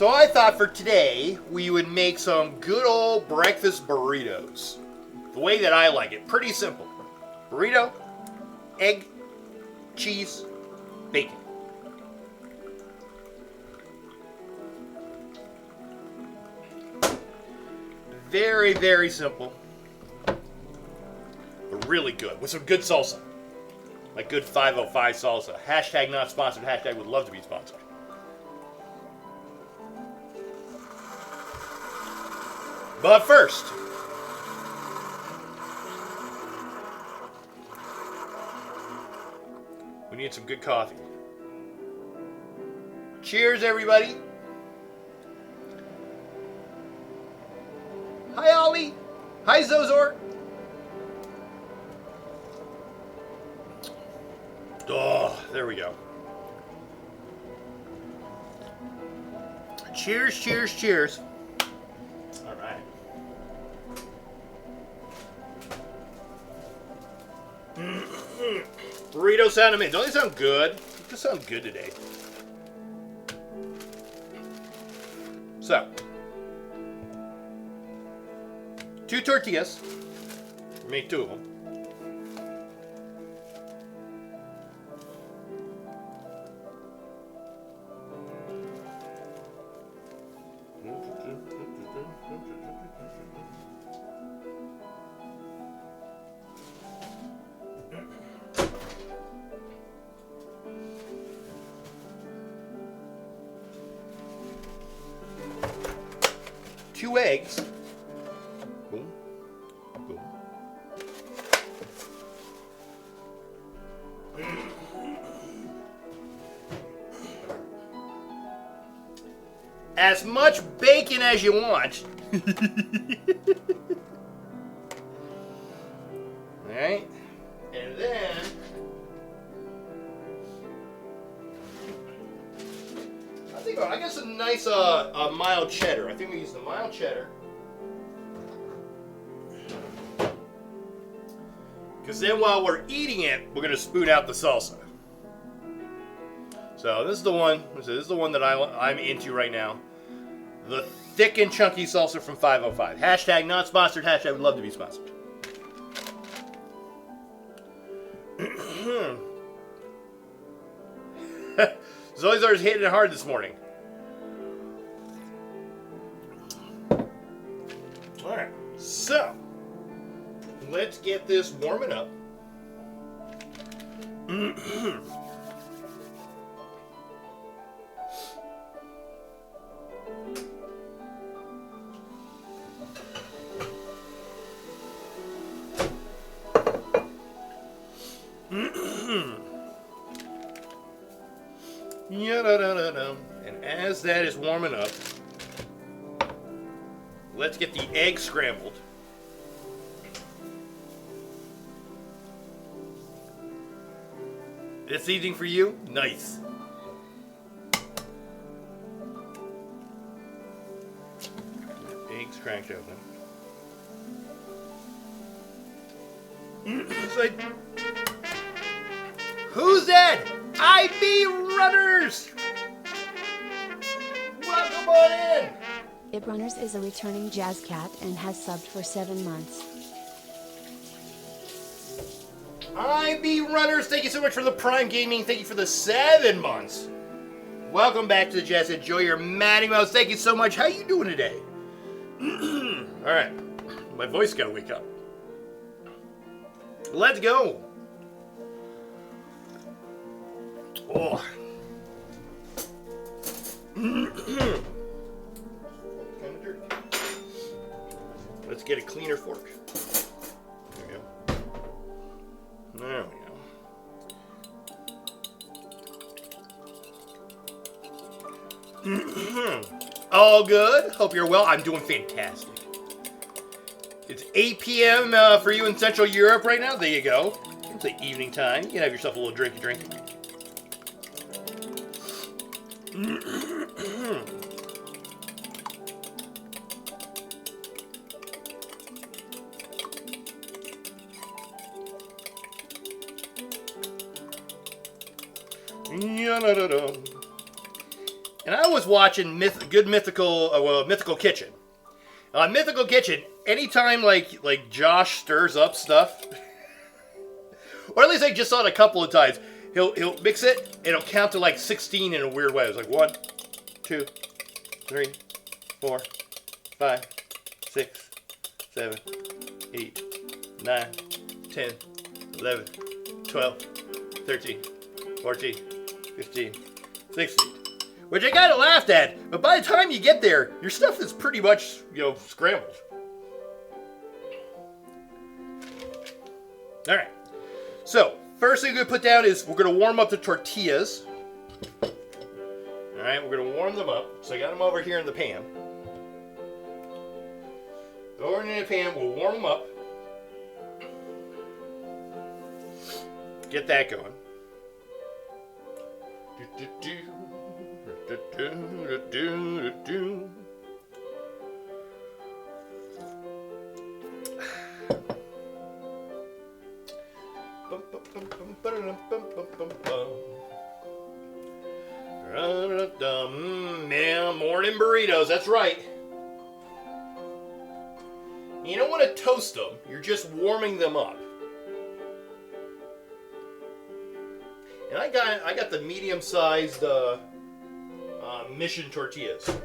So I thought for today we would make some good old breakfast burritos. The way that I like it, pretty simple. Burrito, egg, cheese, bacon. Very, very simple. But really good. With some good salsa. Like good 505 salsa. Hashtag not sponsored. Hashtag would love to be sponsored. But first, we need some good coffee. Cheers, everybody. Hi, Ollie. Hi, Zozor. Oh, there we go. Cheers, cheers, cheers. All right. Burrito sound amazing. Don't they sound good? They sound good today. So, 2 tortillas. Make 2 of them. Two eggs. Boom. Boom. As much bacon as you want. Alright. And then I got some nice mild cheddar. I think we use the mild cheddar. Because then while we're eating it, we're going to spoon out the salsa. So this is the one. This is the one that I'm into right now. The thick and chunky salsa from 505. Hashtag not sponsored. Hashtag would love to be sponsored. Zoe's always hitting it hard this morning. Alright, so let's get this warming up. And as that is warming up, let's get the egg scrambled. This evening for you? Nice. Eggs cranked open. It's like, who's that? IB Runners! Welcome on in! IB Runners is a returning jazz cat and has subbed for 7 months. IB Runners, thank you so much for the Prime Gaming. Thank you for the 7 months. Welcome back to the Jazz. Enjoy your Matty Mouse. Thank you so much. How you doing today? Alright. My voice gotta wake up. Let's go. Oh. Kind of dirty. Let's get a cleaner fork. There we go. There we go. All good. Hope you're well. I'm doing fantastic. It's 8 p.m. For you in Central Europe right now. There you go. It's the evening time. You can have yourself a little drinky. And I was watching Mythical Kitchen. On Mythical Kitchen, anytime like Josh stirs up stuff, or at least I just saw it a couple of times, he'll mix it and it'll count to like 16 in a weird way. It's like 1, 2, 3, 4, 5, 6, 7, 8, 9, 10, 11, 12, 13, 14, 15, 16. Which I kind of laughed at, but by the time you get there, your stuff is pretty much, scrambled. Alright. So, first thing we're going to put down is we're going to warm up the tortillas. Alright, we're going to warm them up. So I got them over here in the pan. Over in the pan, we'll warm them up. Get that going. Man, morning burritos, that's right. You don't want to toast them, you're just warming them up. And I got the medium-sized Mission tortillas. They're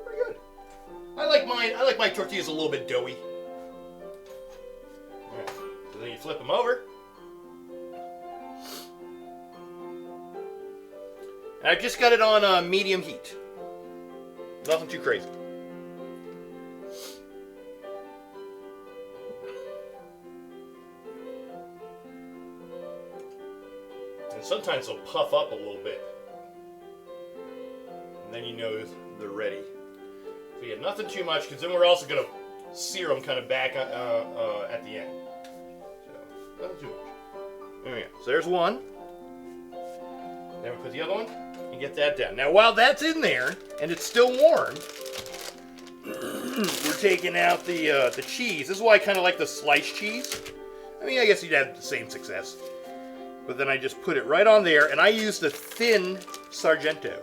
pretty good. I like my tortillas a little bit doughy. Alright, so then you flip them over. And I've just got it on medium heat. Nothing too crazy. And sometimes they'll puff up a little bit. And then you know they're ready. So yeah, nothing too much, because then we're also going to sear them kind of back at the end. So, nothing too much. There we go. So there's one. Then we put the other one and get that down. Now while that's in there, and it's still warm, we're taking out the cheese. This is why I kind of like the sliced cheese. I mean, I guess you'd have the same success. But then I just put it right on there, and I use the thin Sargento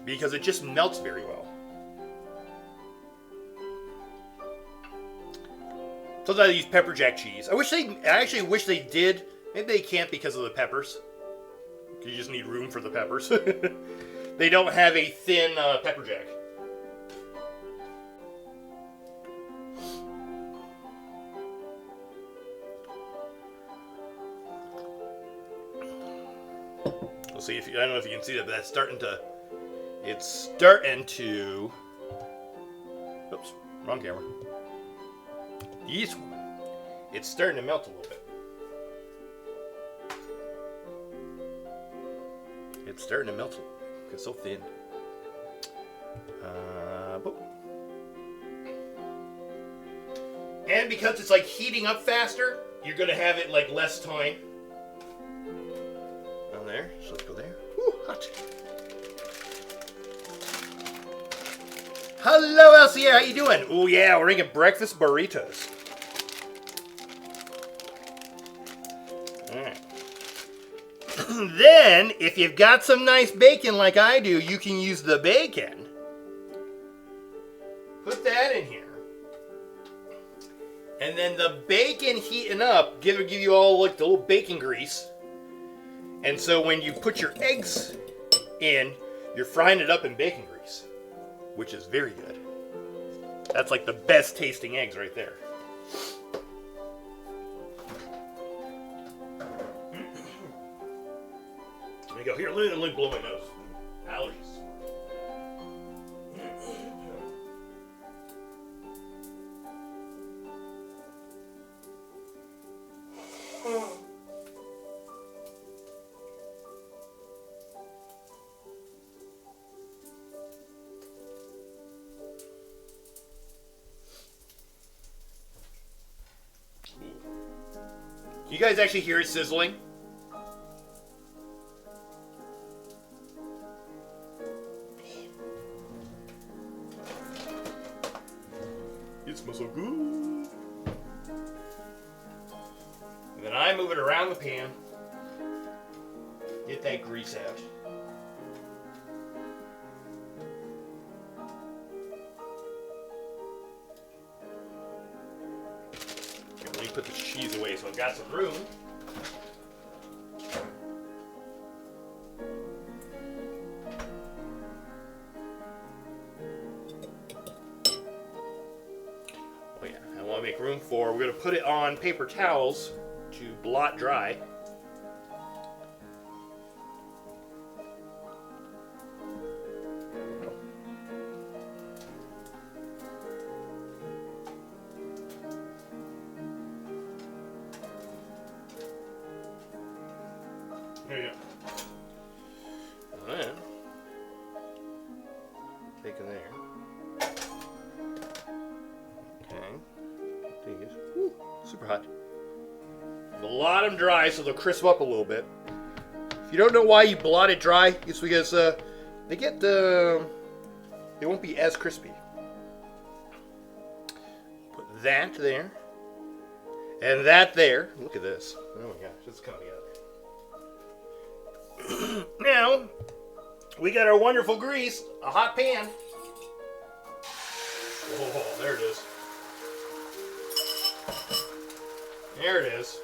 because it just melts very well. Sometimes I use pepper jack cheese. I actually wish they did. Maybe they can't because of the peppers. You just need room for the peppers. They don't have a thin pepper jack. We'll see if I don't know if you can see that, but that's starting to. It's starting to. Oops, wrong camera. This one. It's starting to melt a little bit. It's starting to melt a little bit. It's so thin. And because it's like heating up faster, you're gonna have it like less time. On there, so let's go there. Woo, hot. Hello, Elsie, how you doing? Oh yeah, we're making breakfast burritos. Alright. Then, if you've got some nice bacon like I do, you can use the bacon. Put that in here. And then the bacon heating up, give you all like the little bacon grease. And so when you put your eggs in, you're frying it up in bacon grease, which is very good. That's like the best tasting eggs right there. There you go. Here, let me blow my nose. Allergies. You guys actually hear it sizzling? It smells so good. And then I move it around the pan. Get that grease out. put the cheese away so I've got some room. Oh yeah, I want to make room for, we're going to put it on paper towels to blot dry. There you go. And then, take it there. Okay. These. Woo, super hot. Blot them dry so they'll crisp up a little bit. If you don't know why you blot it dry, it's because they get they won't be as crispy. Put that there. And that there. Look at this. Oh my gosh, it's coming together. Now, we got our wonderful grease, a hot pan. Oh, there it is. There it is.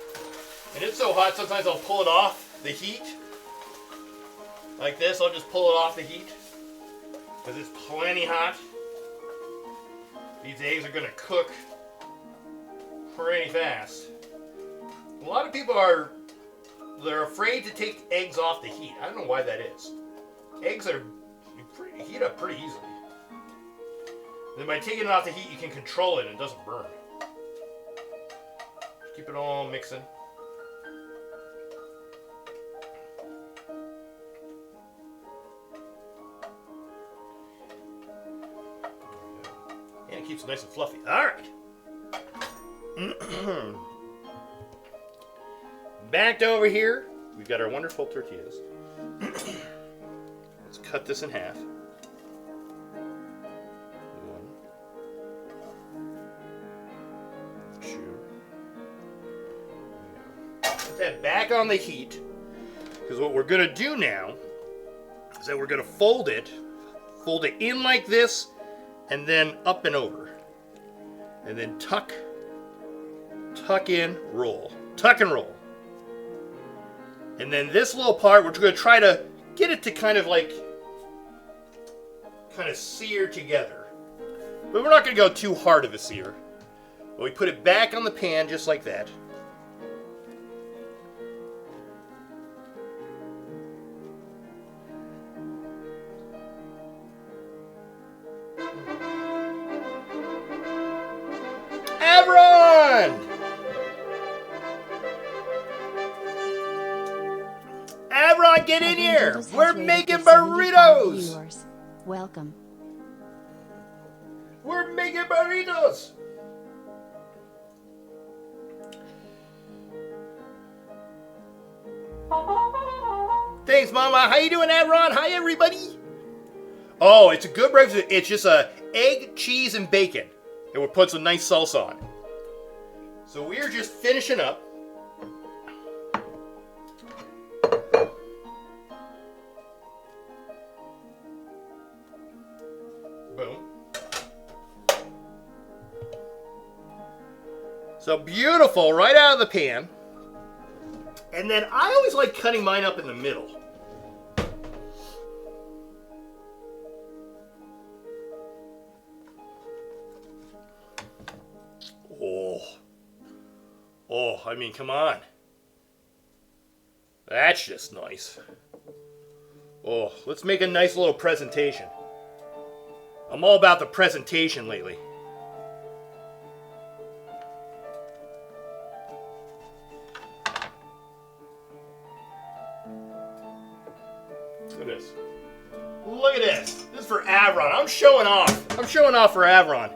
And it's so hot, sometimes I'll pull it off the heat. Like this, I'll just pull it off the heat. Because it's plenty hot. These eggs are going to cook pretty fast. A lot of people they're afraid to take eggs off the heat. I don't know why that is. Eggs heat up pretty easily. Then by taking it off the heat, you can control it and it doesn't burn. Keep it all mixing. And it keeps it nice and fluffy. All right. Back over here, we've got our wonderful tortillas. Let's cut this in half. One, two. Put that back on the heat, because what we're going to do now is that we're going to fold it in like this, and then up and over. And then tuck in, roll. Tuck and roll. And then this little part, we're going to try to get it to kind of sear together. But we're not going to go too hard of a sear. But we put it back on the pan just like that. Avron! Avron, get in here! We're making burritos! Welcome. We're making burritos! Thanks, Mama. How you doing, Avron? Hi, everybody. Oh, it's a good breakfast. It's just egg, cheese, and bacon. And we'll put some nice salsa on it. So we're just finishing up. Boom. So beautiful, right out of the pan. And then I always like cutting mine up in the middle. Oh, I mean, come on. That's just nice. Oh, let's make a nice little presentation. I'm all about the presentation lately. Look at this. Look at this. This is for Avron. I'm showing off. I'm showing off for Avron.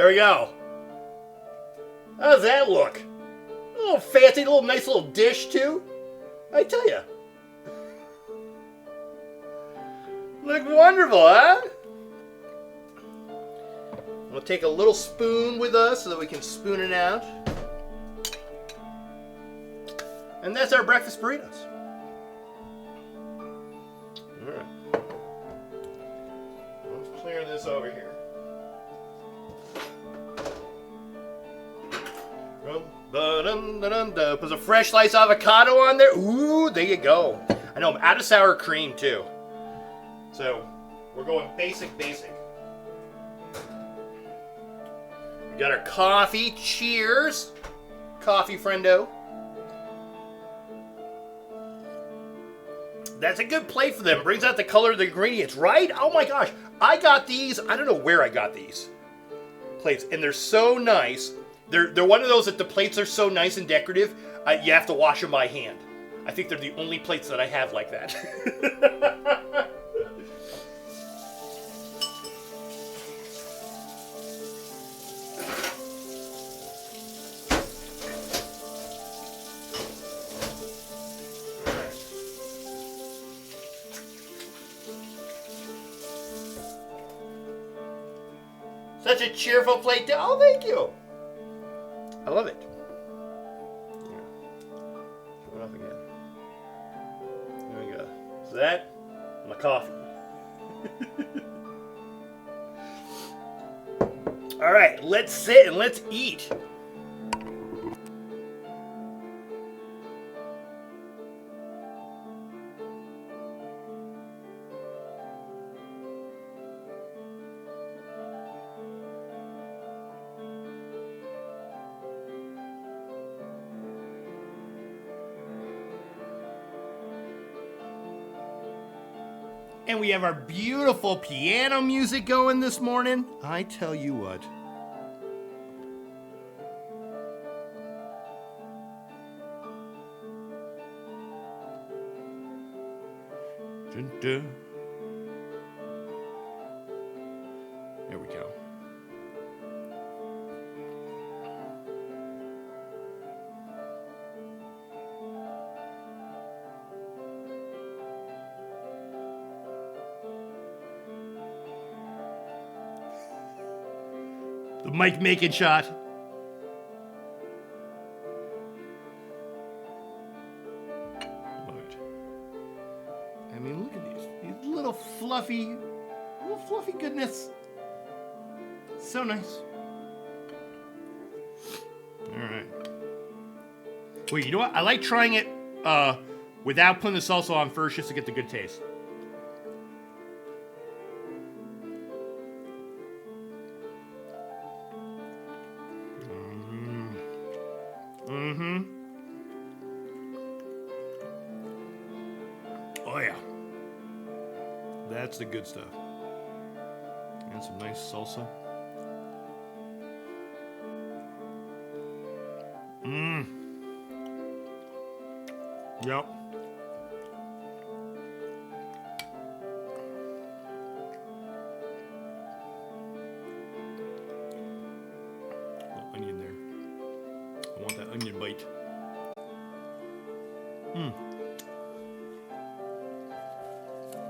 There we go. How does that look? A little fancy, a little nice little dish too. I tell you. Look wonderful, huh? We'll take a little spoon with us so that we can spoon it out. And that's our breakfast burritos. Alright. Let's clear this over here. Put some fresh sliced avocado on there. Ooh, there you go. I know, I'm out of sour cream too. So, we're going basic. We got our coffee. Cheers. Coffee, friendo. That's a good plate for them. Brings out the color of the ingredients, right? Oh my gosh. I got these. I don't know where I got these plates. And they're so nice. They're one of those that the plates are so nice and decorative, you have to wash them by hand. I think they're the only plates that I have like that. Such a cheerful plate. Oh, thank you. I love it. Show it off again. There we go. So that, my coffee. All right, let's sit and let's eat. And we have our beautiful piano music going this morning. I tell you what. Dun, dun. There we go. The mic making shot. Love it. I mean, look at these little fluffy goodness. So nice. All right. Wait, you know what? I like trying it without putting the salsa on first, just to get the good taste. Oh yeah. That's the good stuff. And some nice salsa. Yep. Little onion there. I want that onion bite.